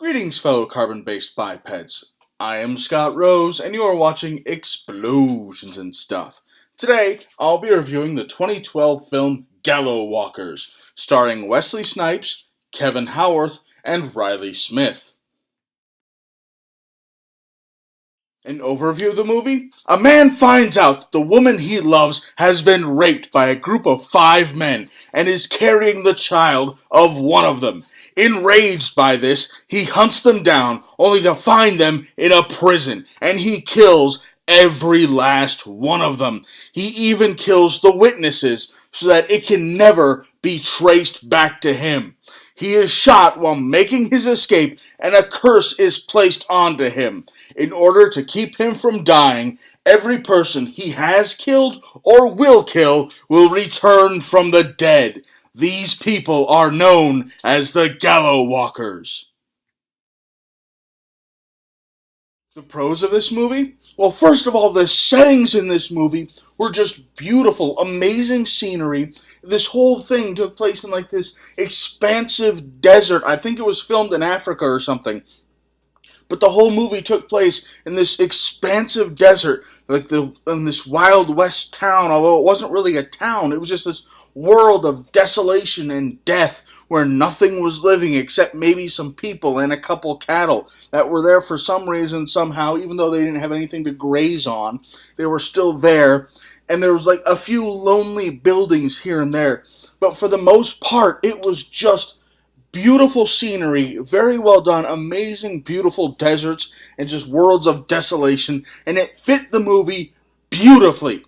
Greetings, fellow carbon-based bipeds. I am Scott Rose, and you are watching Explosions and Stuff. Today, I'll be reviewing the 2012 film Gallowwalkers, starring Wesley Snipes, Kevin Howarth, and Riley Smith. An overview of the movie? A man finds out that the woman he loves has been raped by a group of 5 men and is carrying the child of one of them. Enraged by this, he hunts them down only to find them in a prison, and he kills every last one of them. He even kills the witnesses so that it can never be traced back to him. He is shot while making his escape, and a curse is placed onto him. In order to keep him from dying, every person he has killed or will kill will return from the dead. These people are known as the Gallowwalkers. The pros of this movie? Well, first of all, the settings in this movie were just beautiful, amazing scenery. This whole thing took place in like this expansive desert. I think it was filmed in Africa or something. But the whole movie took place in this expansive desert, like in this Wild West town, although it wasn't really a town. It was just this world of desolation and death where nothing was living except maybe some people and a couple cattle that were there for some reason, somehow, even though they didn't have anything to graze on. They were still there. And there was like a few lonely buildings here and there. But for the most part, it was just beautiful scenery, very well done, amazing, beautiful deserts, and just worlds of desolation, and it fit the movie beautifully.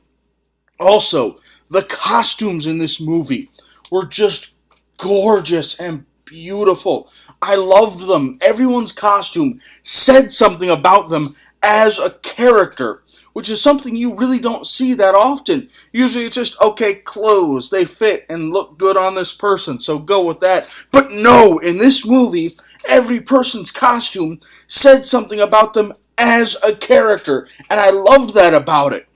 Also, the costumes in this movie were just gorgeous and beautiful. I loved them. Everyone's costume said something about them as a character, which is something you really don't see that often. Usually it's just, okay, clothes, they fit and look good on this person, so go with that. But no, in this movie, every person's costume said something about them as a character, and I loved that about it.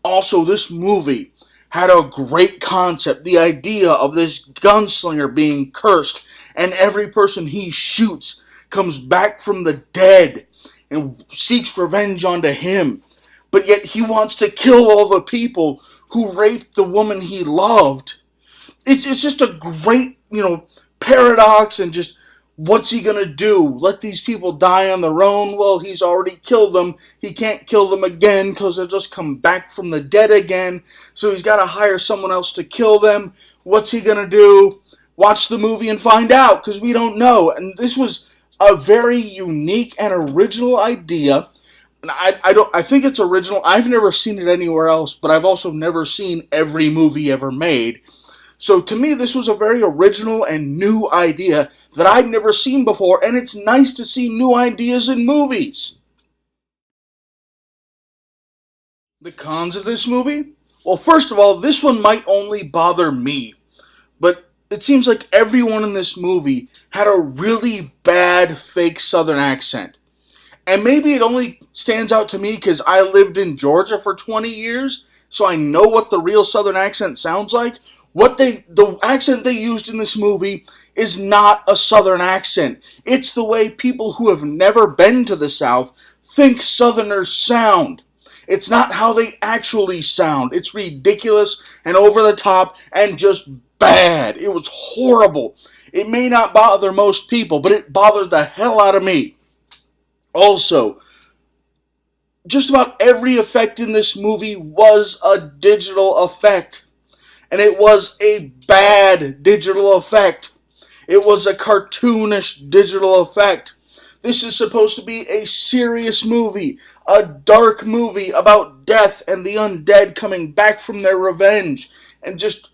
Also, this movie had a great concept, the idea of this gunslinger being cursed, and every person he shoots comes back from the dead and seeks revenge onto him. But yet he wants to kill all the people who raped the woman he loved. It's just a great, paradox, and just what's he going to do? Let these people die on their own? Well, he's already killed them. He can't kill them again because they'll just come back from the dead again. So he's got to hire someone else to kill them. What's he going to do? Watch the movie and find out, because we don't know. And this was a very unique and original idea. And I think it's original. I've never seen it anywhere else, but I've also never seen every movie ever made. So to me, this was a very original and new idea that I'd never seen before, and it's nice to see new ideas in movies. The cons of this movie? Well, first of all, this one might only bother me, but it seems like everyone in this movie had a really bad fake Southern accent. And maybe it only stands out to me because I lived in Georgia for 20 years, so I know what the real Southern accent sounds like. The accent they used in this movie is not a Southern accent. It's the way people who have never been to the South think Southerners sound. It's not how they actually sound. It's ridiculous and over the top and just bad. It was horrible. It may not bother most people, but it bothered the hell out of me. Also, just about every effect in this movie was a digital effect. And it was a bad digital effect. It was a cartoonish digital effect. This is supposed to be a serious movie, a dark movie about death and the undead coming back from their revenge. And just,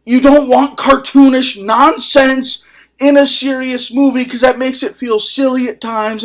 you don't want cartoonish nonsense in a serious movie because that makes it feel silly at times.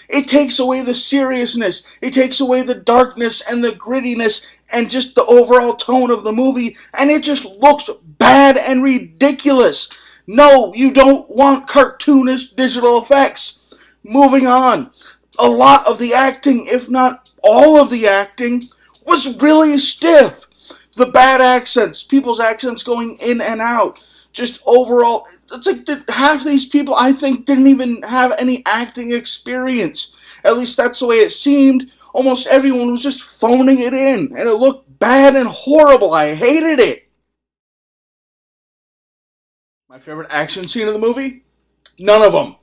It takes away the seriousness. It takes away the darkness and the grittiness and just the overall tone of the movie, and it just looks bad and ridiculous. No, you don't want cartoonish digital effects. Moving on. A lot of the acting, if not all of the acting, was really stiff. The bad accents, people's accents going in and out. Just overall, it's like that half these people, I think, didn't even have any acting experience. At least that's the way it seemed. Almost everyone was just phoning it in, and it looked bad and horrible. I hated it. My favorite action scene of the movie? None of them.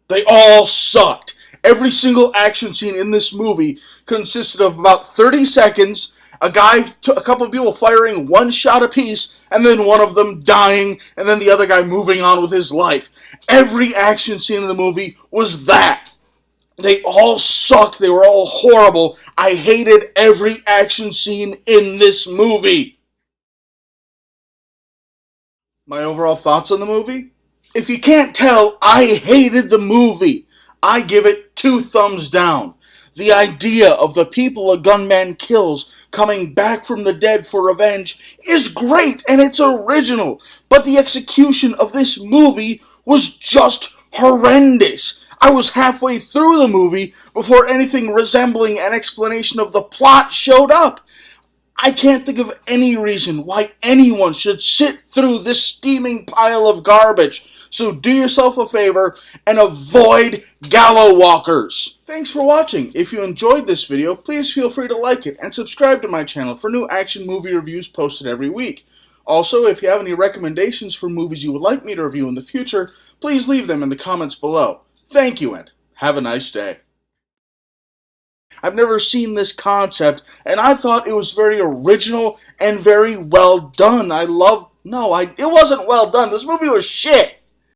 They all sucked. Every single action scene in this movie consisted of about 30 seconds, a couple of people firing one shot apiece, and then one of them dying, and then the other guy moving on with his life. Every action scene in the movie was that. They all sucked. They were all horrible. I hated every action scene in this movie. My overall thoughts on the movie? If you can't tell, I hated the movie. I give it 2 thumbs down. The idea of the people a gunman kills coming back from the dead for revenge is great and it's original, but the execution of this movie was just horrendous. I was halfway through the movie before anything resembling an explanation of the plot showed up. I can't think of any reason why anyone should sit through this steaming pile of garbage. So do yourself a favor and avoid Gallowwalkers. Thanks for watching. If you enjoyed this video, please feel free to like it and subscribe to my channel for new action movie reviews posted every week. Also, if you have any recommendations for movies you would like me to review in the future, please leave them in the comments below. Thank you and have a nice day. I've never seen this concept, and I thought it was very original and very well done. It wasn't well done. This movie was shit.